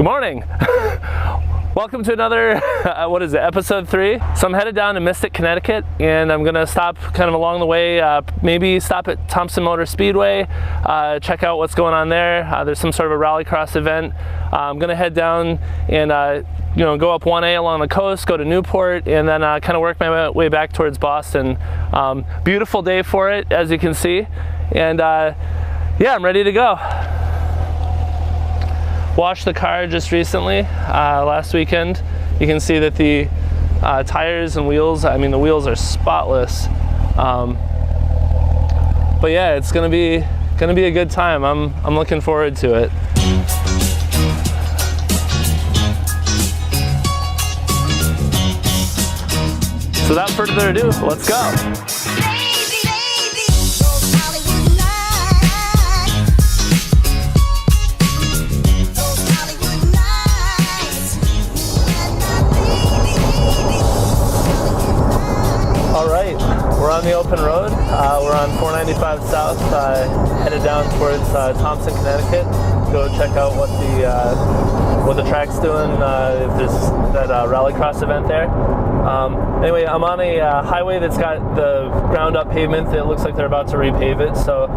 Good morning. Welcome to another, what is it, episode 3. So I'm headed down to Mystic, Connecticut, and I'm gonna stop kind of along the way, maybe stop at Thompson Motor Speedway, check out what's going on there. There's some sort of a rallycross event. I'm gonna head down and go up 1A along the coast, go to Newport, and then kind of work my way back towards Boston. Beautiful day for it, as you can see, and yeah, I'm ready to go. Washed the car just recently, last weekend. You can see that the tires and wheels, I mean the wheels are spotless. But yeah, it's gonna be a good time. I'm looking forward to it. So without further ado, let's go. We're on the open road. We're on 495 South, headed down towards Thompson, Connecticut. Go check out what the track's doing. If there's that rallycross event there. Anyway, I'm on a highway that's got the ground up pavement. It looks like they're about to repave it, so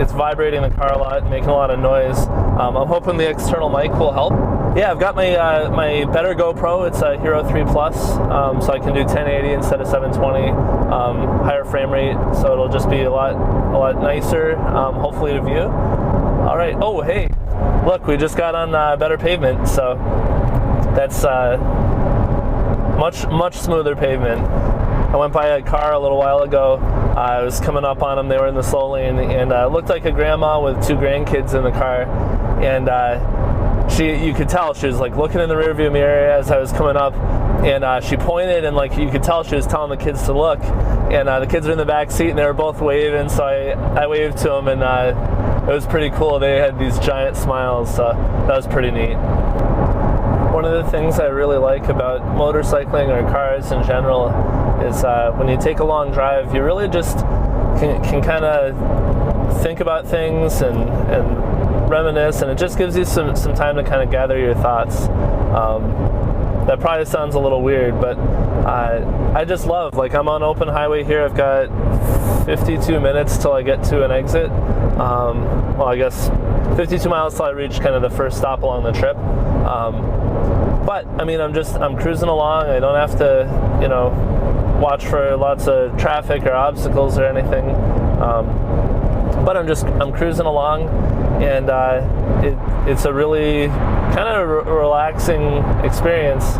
it's vibrating the car a lot, making a lot of noise. I'm hoping the external mic will help. Yeah, I've got my better GoPro. It's a Hero 3 Plus, so I can do 1080 instead of 720, higher frame rate, so it'll just be a lot nicer, hopefully to view. All right. Oh, hey, look, we just got on better pavement, so that's much smoother pavement. I went by a car a little while ago. I was coming up on them. They were in the slow lane, and it looked like a grandma with 2 grandkids in the car, and you could tell she was like looking in the rearview mirror as I was coming up, and she pointed, and like you could tell she was telling the kids to look, and the kids were in the back seat and they were both waving, so I waved to them, and it was pretty cool. They had these giant smiles, so that was pretty neat. One of the things I really like about motorcycling or cars in general is when you take a long drive, you really just can kind of think about things and reminisce, and it just gives you some time to kind of gather your thoughts. That probably sounds a little weird, but I just love, like, I'm on open highway here. I've got 52 minutes till I get to an exit. Well, I guess 52 miles till I reach kind of the first stop along the trip. But I mean, I'm cruising along. I don't have to, watch for lots of traffic or obstacles or anything. But I'm cruising along, and it's a really kind of relaxing experience.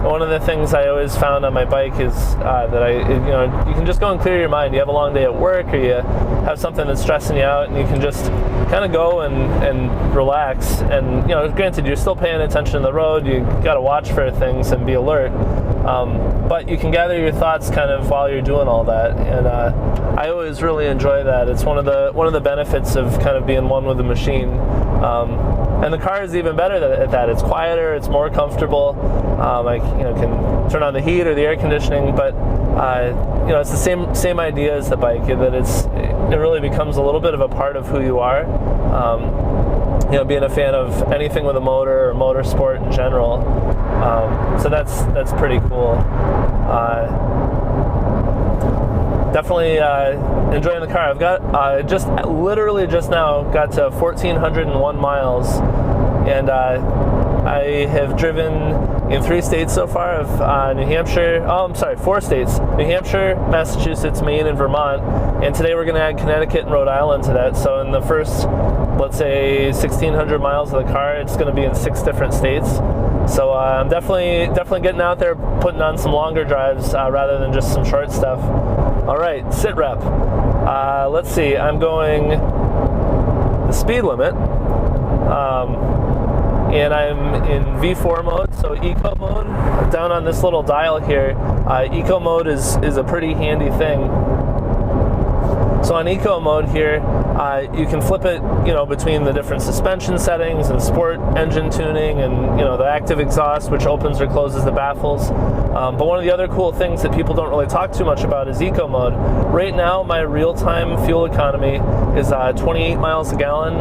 One of the things I always found on my bike is that you can just go and clear your mind. You have a long day at work, or you have something that's stressing you out, and you can just kind of go and relax. And granted, you're still paying attention to the road. You got to watch for things and be alert. But you can gather your thoughts kind of while you're doing all that, and I always really enjoy that. It's one of the benefits of kind of being one with the machine. And the car is even better at that. It's quieter, it's more comfortable. I can turn on the heat or the air conditioning, but it's the same idea as the bike, that it really becomes a little bit of a part of who you are. Being a fan of anything with a motor or motorsport in general. So that's pretty cool. Definitely enjoying the car. I've got literally just now got to 1,401 miles, and I have driven in 3 states so far of New Hampshire. Oh, I'm sorry, 4 states: New Hampshire, Massachusetts, Maine, and Vermont. And today we're going to add Connecticut and Rhode Island to that. So in the first, let's say, 1,600 miles of the car, it's going to be in 6 different states. So I'm definitely getting out there, putting on some longer drives rather than just some short stuff. All right, sit rep. Let's see, I'm going the speed limit, and I'm in V4 mode, so eco mode. Down on this little dial here, eco mode is a pretty handy thing. So on eco mode here, you can flip it, between the different suspension settings and sport engine tuning and, the active exhaust, which opens or closes the baffles. But one of the other cool things that people don't really talk too much about is eco mode. Right now, my real-time fuel economy is 28 miles a gallon,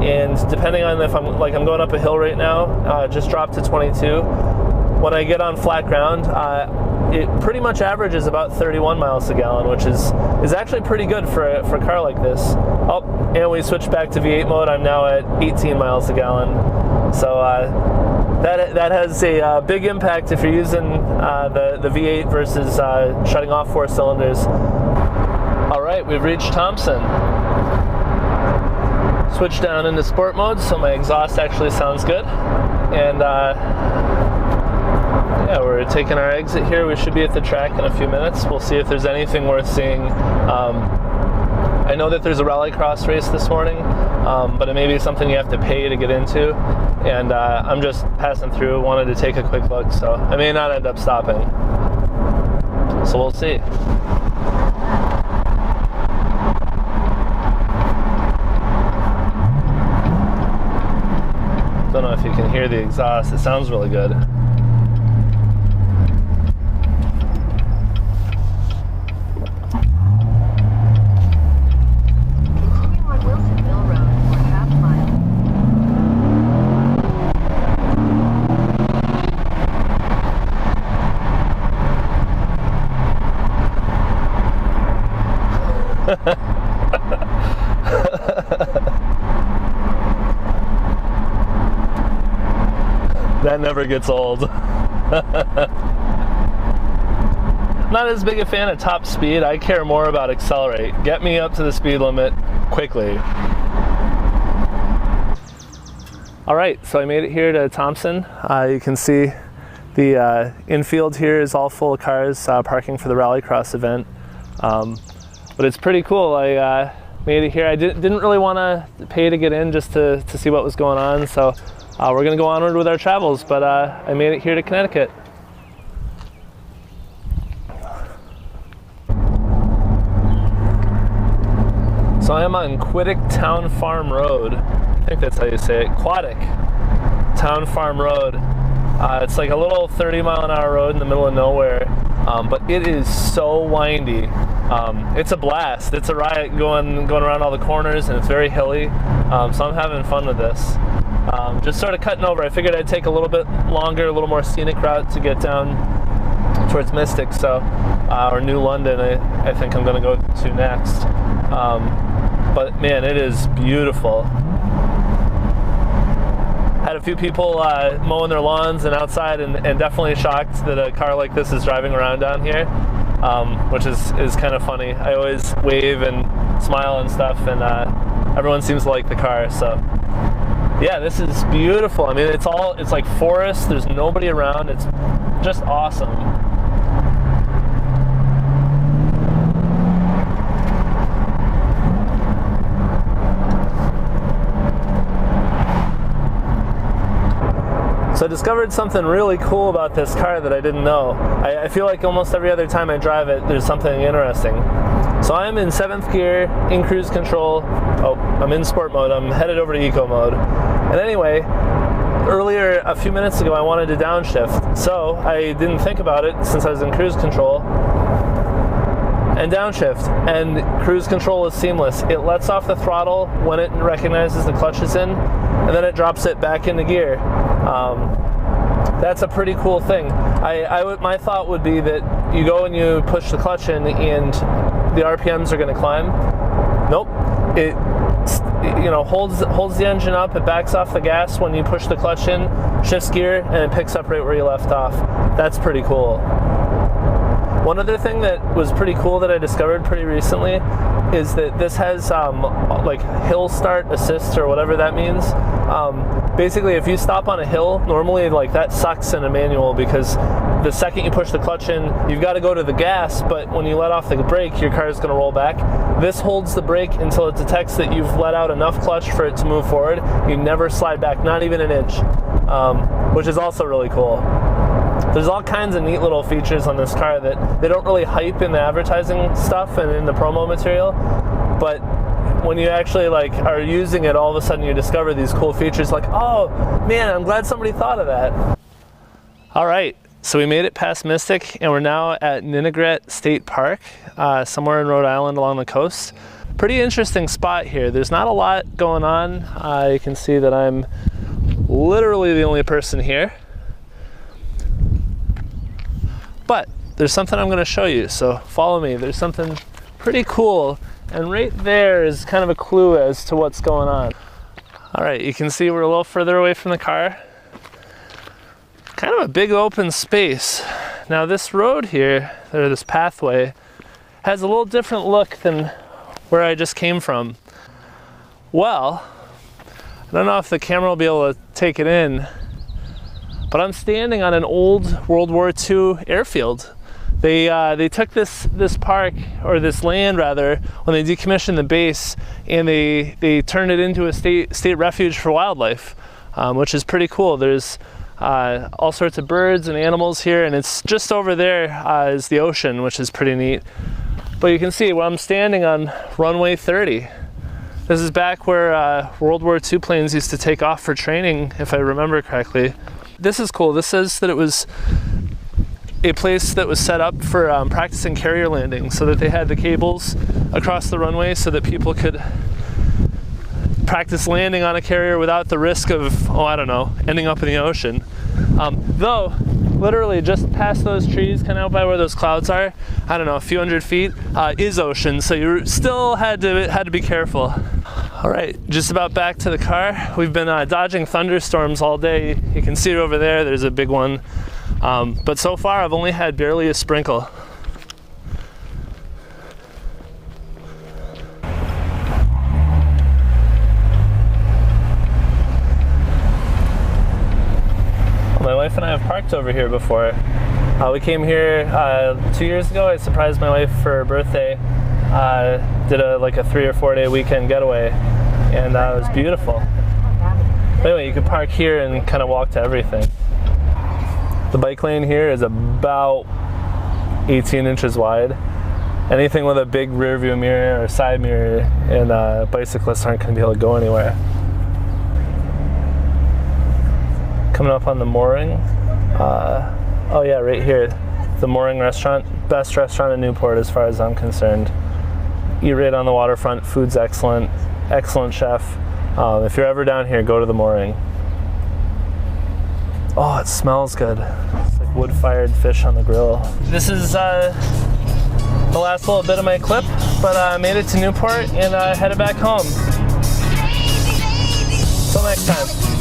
and depending on if I'm going up a hill right now, just dropped to 22. When I get on flat ground, it pretty much averages about 31 miles a gallon, which is actually pretty good for a car like this. Oh, and we switched back to V8 mode. I'm now at 18 miles a gallon. So that has a big impact if you're using the V8 versus shutting off 4 cylinders. All right, we've reached Thompson. Switch down into sport mode, so my exhaust actually sounds good. And yeah, we're taking our exit here. We should be at the track in a few minutes. We'll see if there's anything worth seeing. I know that there's a rallycross race this morning, but it may be something you have to pay to get into. And I'm just passing through, wanted to take a quick look, so I may not end up stopping. So we'll see. Don't know if you can hear the exhaust. It sounds really good. That never gets old. Not as big a fan of top speed. I care more about accelerate. Get me up to the speed limit quickly. All right, so I made it here to Thompson. You can see the infield here is all full of cars parking for the rallycross event. But it's pretty cool. I made it here. I didn't really want to pay to get in, just to see what was going on. So we're going to go onward with our travels, but I made it here to Connecticut. So I am on Quiddick Town Farm Road. I think that's how you say it. Quaddick Town Farm Road. It's like a little 30-mile-an-hour road in the middle of nowhere, but it is so windy. It's a blast. It's a riot going around all the corners, and it's very hilly. So I'm having fun with this. Just sort of cutting over. I figured I'd take a little bit longer, a little more scenic route to get down towards Mystic, or New London. I think I'm going to go to next. But man, it is beautiful. Had a few people mowing their lawns and outside, and definitely shocked that a car like this is driving around down here, which is kind of funny. I always wave and smile and stuff, and everyone seems to like the car. So yeah, this is beautiful. I mean, it's like forest. There's nobody around. It's just awesome. So I discovered something really cool about this car that I didn't know. I feel like almost every other time I drive it, there's something interesting. So I'm in 7th gear, in cruise control. Oh, I'm in sport mode. I'm headed over to eco mode. And anyway, earlier, a few minutes ago, I wanted to downshift. So I didn't think about it since I was in cruise control. And downshift. And cruise control is seamless. It lets off the throttle when it recognizes the clutch is in, and then it drops it back into gear. That's a pretty cool thing. My thought would be that you go and you push the clutch in and the RPMs are going to climb. Nope. It holds the engine up. It backs off the gas when you push the clutch in, shifts gear, and it picks up right where you left off. That's pretty cool. One other thing that was pretty cool that I discovered pretty recently is that this has like hill start assist, or whatever that means. Basically, if you stop on a hill, normally like that sucks in a manual, because the second you push the clutch in, you've got to go to the gas, but when you let off the brake, your car is going to roll back. This holds the brake until it detects that you've let out enough clutch for it to move forward. You never slide back, not even an inch, which is also really cool. There's all kinds of neat little features on this car that they don't really hype in the advertising stuff and in the promo material, but when you actually like are using it, all of a sudden you discover these cool features like, oh man, I'm glad somebody thought of that. All right, so we made it past Mystic and we're now at Newport State Park, somewhere in Rhode Island along the coast. Pretty interesting spot here. There's not a lot going on. You can see that I'm literally the only person here. But there's something I'm gonna show you, so follow me. There's something pretty cool, and right there is kind of a clue as to what's going on. All right, you can see we're a little further away from the car. Kind of a big open space. Now this road here, or this pathway, has a little different look than where I just came from. Well, I don't know if the camera will be able to take it in, but I'm standing on an old World War II airfield. They took this park, or this land rather, when they decommissioned the base, and they turned it into a state refuge for wildlife, which is pretty cool. There's all sorts of birds and animals here, and it's just over there is the ocean, which is pretty neat. But you can see where I'm standing on runway 30. This is back where World War II planes used to take off for training, if I remember correctly. This is cool. This says that it was a place that was set up for practicing carrier landing, so that they had the cables across the runway so that people could practice landing on a carrier without the risk of, oh, I don't know, ending up in the ocean. Though, literally just past those trees, kind of out by where those clouds are, I don't know, a few hundred feet, is ocean, so you still had to be careful. All right, just about back to the car. We've been dodging thunderstorms all day. You can see it over there, there's a big one. But so far I've only had barely a sprinkle. My wife and I have parked over here before. We came here 2 years ago. I surprised my wife for her birthday. Did like a 3 or 4 day weekend getaway, and it was beautiful. But anyway, you could park here and kind of walk to everything. The bike lane here is about 18 inches wide. Anything with a big rear view mirror or side mirror, and bicyclists aren't going to be able to go anywhere. Coming up on the mooring. Oh yeah, right here. The mooring restaurant. Best restaurant in Newport as far as I'm concerned. Eat right on the waterfront. Food's excellent. Excellent chef. If you're ever down here, go to the mooring. Oh, it smells good. It's like wood-fired fish on the grill. This is the last little bit of my clip, but I made it to Newport and headed back home. Till next time.